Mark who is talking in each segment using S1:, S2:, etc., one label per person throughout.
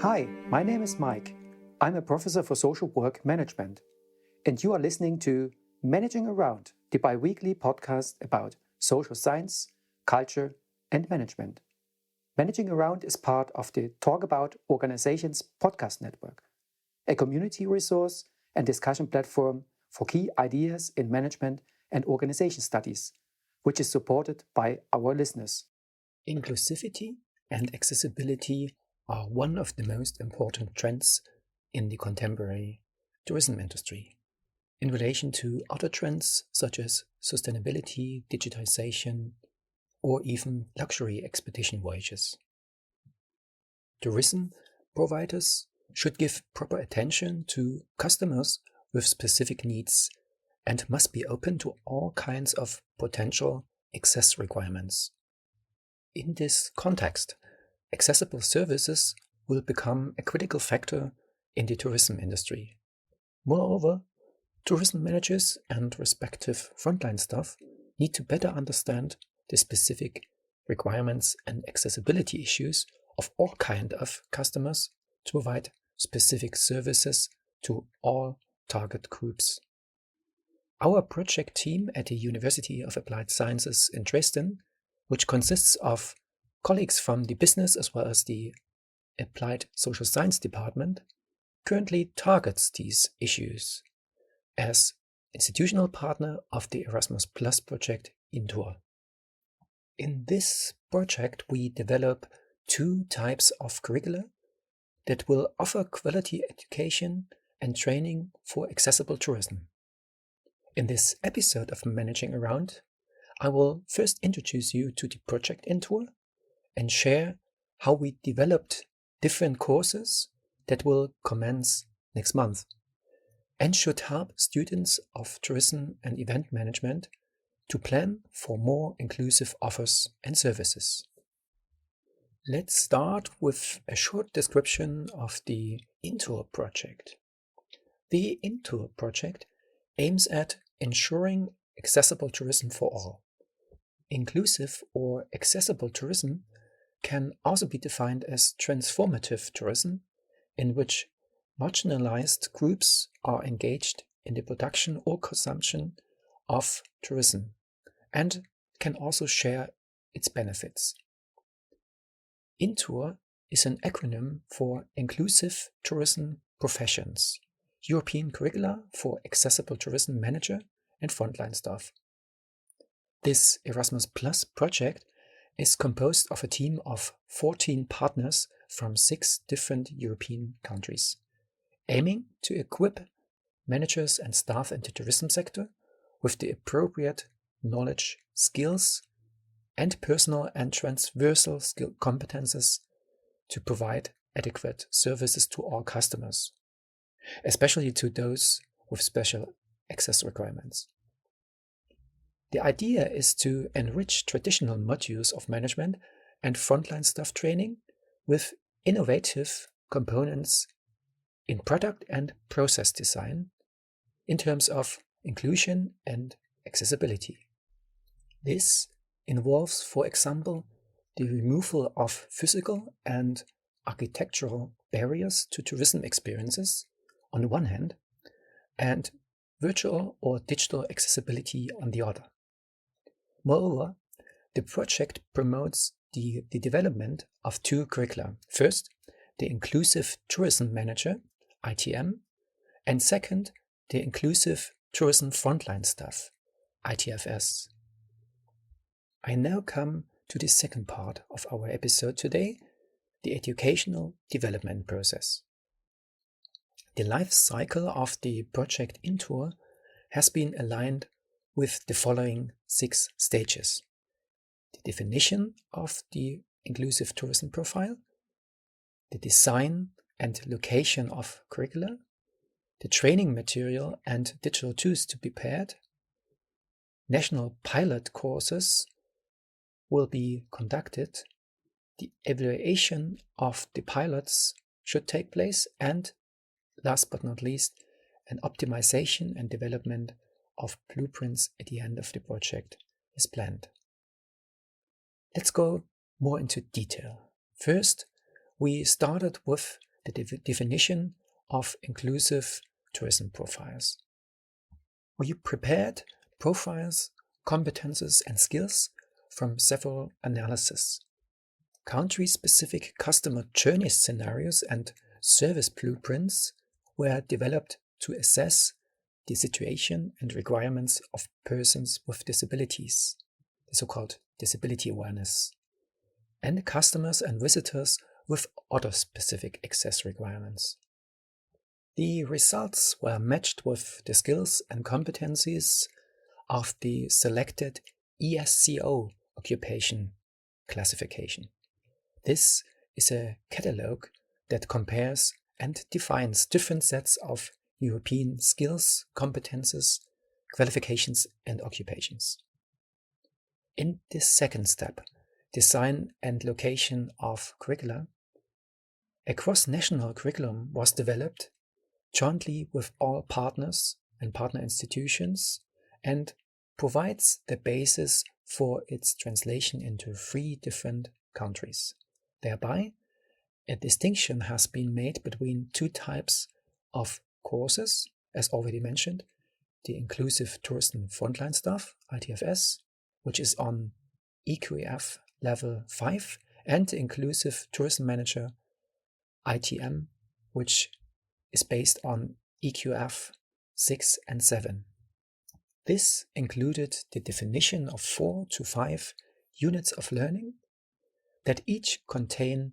S1: Hi, my name is Mike. I'm a professor for social work management, and you are listening to Managing Around, the bi-weekly podcast about social science, culture, and management. Managing Around is part of the Talk About Organizations podcast network, a community resource and discussion platform for key ideas in management and organization studies, which is supported by our listeners. Inclusivity and accessibility are one of the most important trends in the contemporary tourism industry, in relation to other trends such as sustainability, digitalisation, or even luxury expedition voyages. Tourism providers should give proper attention to customers with specific needs and must be open to all kinds of potential access requirements. In this context, accessible services will become a critical factor in the tourism industry. Moreover, tourism managers and respective frontline staff need to better understand the specific requirements and accessibility issues of all kinds of customers to provide specific services to all target groups. Our project team at the University of Applied Sciences in Dresden, which consists of colleagues from the business as well as the Applied Social Science Department, currently targets these issues as institutional partner of the Erasmus Project IN-TOUR. In this project, we develop two types of curricula that will offer quality education and training for accessible tourism. In this episode of Managing Around, I will first introduce you to the project IN-TOUR and share how we developed different courses that will commence next month and should help students of tourism and event management to plan for more inclusive offers and services. Let's start with a short description of the IN-TOUR project. The IN-TOUR project aims at ensuring accessible tourism for all. Inclusive or accessible tourism can also be defined as transformative tourism, in which marginalized groups are engaged in the production or consumption of tourism and can also share its benefits. IN-TOUR is an acronym for Inclusive Tourism Professions, European Curricula for Accessible Tourism Manager and Frontline Staff. This Erasmus Plus project is composed of a team of 14 partners from 6 different European countries, aiming to equip managers and staff in the tourism sector with the appropriate knowledge, skills, and personal and transversal skill competences to provide adequate services to all customers, especially to those with special access requirements. The idea is to enrich traditional modules of management and frontline staff training with innovative components in product and process design in terms of inclusion and accessibility. This involves, for example, the removal of physical and architectural barriers to tourism experiences on the one hand, and virtual or digital accessibility on the other. Moreover, the project promotes the development of 2 curricula. First, the Inclusive Tourism Manager, ITM, and second, the Inclusive Tourism Frontline Staff, ITFS. I now come to the second part of our episode today, the educational development process. The life cycle of the project IN-TOUR has been aligned with the following 6 stages: the definition of the inclusive tourism profile, the design and location of curricula, the training material and digital tools to be paired, national pilot courses will be conducted, the evaluation of the pilots should take place, and last but not least, an optimization and development of blueprints at the end of the project is planned. Let's go more into detail. First, we started with the definition of inclusive tourism profiles. We prepared profiles, competences and skills from several analyses. Country-specific customer journey scenarios and service blueprints were developed to assess the situation and requirements of persons with disabilities, the so-called disability awareness, and customers and visitors with other specific access requirements. The results were matched with the skills and competencies of the selected ESCO occupation classification. This is a catalogue that compares and defines different sets of European skills, competences, qualifications and occupations. In this second step, design and location of curricula, a cross-national curriculum was developed jointly with all partners and partner institutions and provides the basis for its translation into 3 different countries. Thereby, a distinction has been made between 2 types of courses, as already mentioned, the Inclusive Tourism Frontline Staff, ITFS, which is on EQF level 5, and the Inclusive Tourism Manager, ITM, which is based on EQF 6 and 7. This included the definition of 4 to 5 units of learning that each contain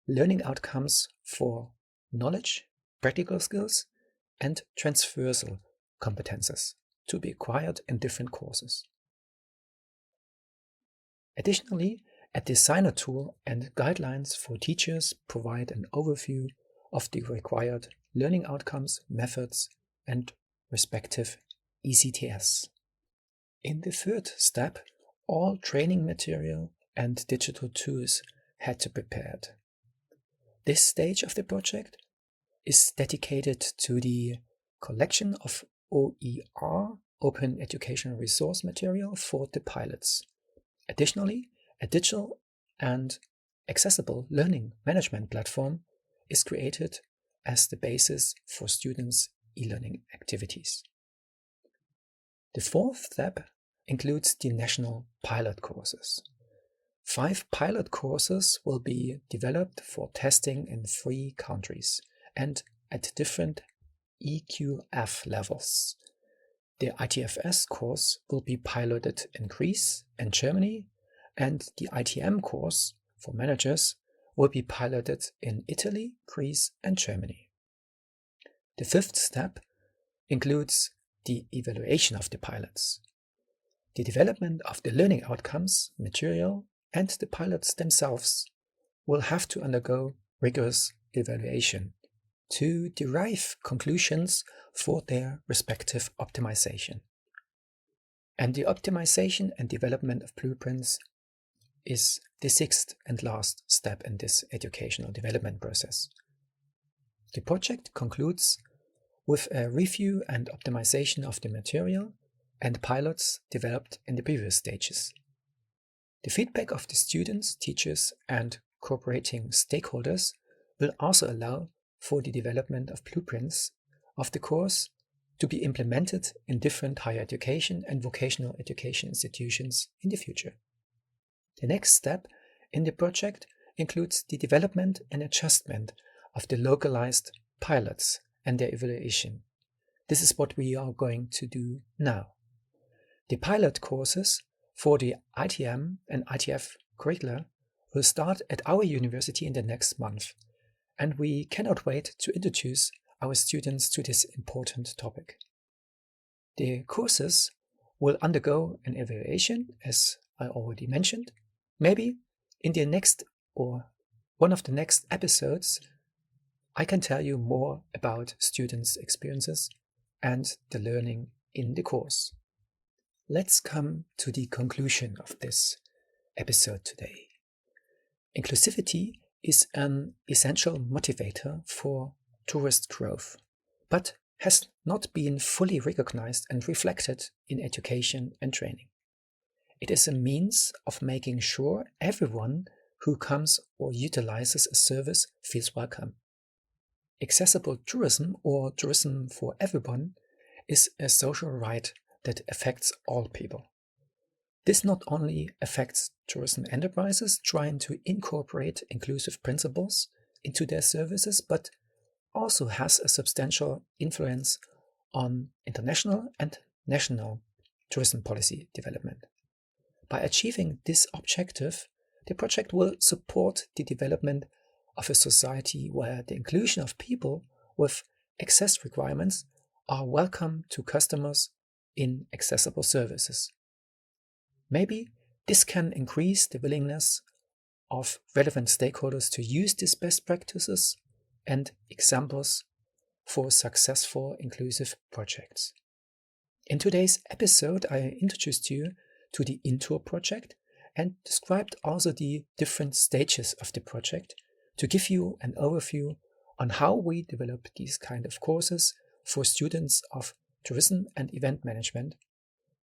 S1: learning outcomes for knowledge, practical skills, and transversal competences to be acquired in different courses. Additionally, a designer tool and guidelines for teachers provide an overview of the required learning outcomes, methods, and respective ECTS. In the third step, all training material and digital tools had to be prepared. This stage of the project is dedicated to the collection of OER, Open Educational Resource Material, for the pilots. Additionally, a digital and accessible learning management platform is created as the basis for students' e-learning activities. The fourth step includes the national pilot courses. 5 pilot courses will be developed for testing in 3 countries and at different EQF levels. The ITFS course will be piloted in Greece and Germany, and the ITM course for managers will be piloted in Italy, Greece, and Germany. The fifth step includes the evaluation of the pilots. The development of the learning outcomes, material, and the pilots themselves will have to undergo rigorous evaluation to derive conclusions for their respective optimization. And the optimization and development of blueprints is the 6th and last step in this educational development process. The project concludes with a review and optimization of the material and pilots developed in the previous stages. The feedback of the students, teachers, and cooperating stakeholders will also allow for the development of blueprints of the course to be implemented in different higher education and vocational education institutions in the future. The next step in the project includes the development and adjustment of the localized pilots and their evaluation. This is what we are going to do now. The pilot courses for the ITM and ITF curricula will start at our university in the next month, and we cannot wait to introduce our students to this important topic. The courses will undergo an evaluation, as I already mentioned. Maybe in the next or one of the next episodes, I can tell you more about students' experiences and the learning in the course. Let's come to the conclusion of this episode today. Inclusivity is an essential motivator for tourist growth, but has not been fully recognized and reflected in education and training. It is a means of making sure everyone who comes or utilizes a service feels welcome. accessible tourism, or tourism for everyone, is a social right that affects all people. This not only affects tourism enterprises trying to incorporate inclusive principles into their services, but also has a substantial influence on international and national tourism policy development. By achieving this objective, the project will support the development of a society where the inclusion of people with access requirements are welcome to customers in accessible services. Maybe this can increase the willingness of relevant stakeholders to use these best practices and examples for successful inclusive projects. In today's episode, I introduced you to the IN-TOUR project and described also the different stages of the project to give you an overview on how we develop these kind of courses for students of tourism and event management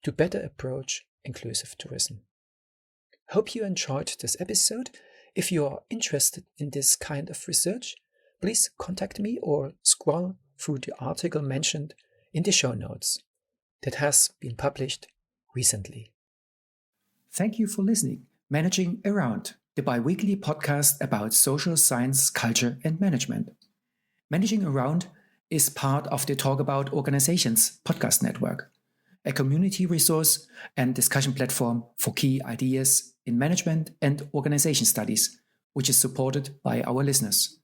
S1: to better approach inclusive tourism. Hope you enjoyed this episode. If you are interested in this kind of research, please contact me or scroll through the article mentioned in the show notes that has been published recently. Thank you for listening. Managing Around, the bi-weekly podcast about social science, culture, and management. Managing Around is part of the Talk About Organizations podcast network, a community resource and discussion platform for key ideas in management and organization studies, which is supported by our listeners.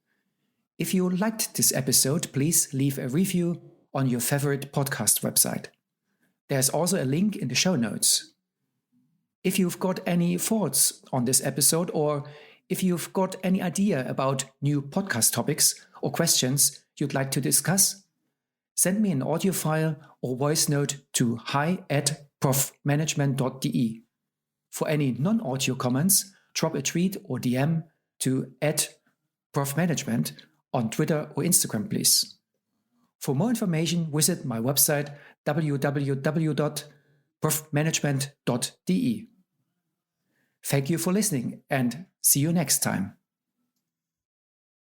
S1: If you liked this episode, please leave a review on your favorite podcast website. There's also a link in the show notes. If you've got any thoughts on this episode, or if you've got any idea about new podcast topics or questions you'd like to discuss, send me an audio file or voice note to hi@profmanagement.de. For any non-audio comments, drop a tweet or DM to @profmanagement on Twitter or Instagram, please. For more information, visit my website www.profmanagement.de. Thank you for listening and see you next time.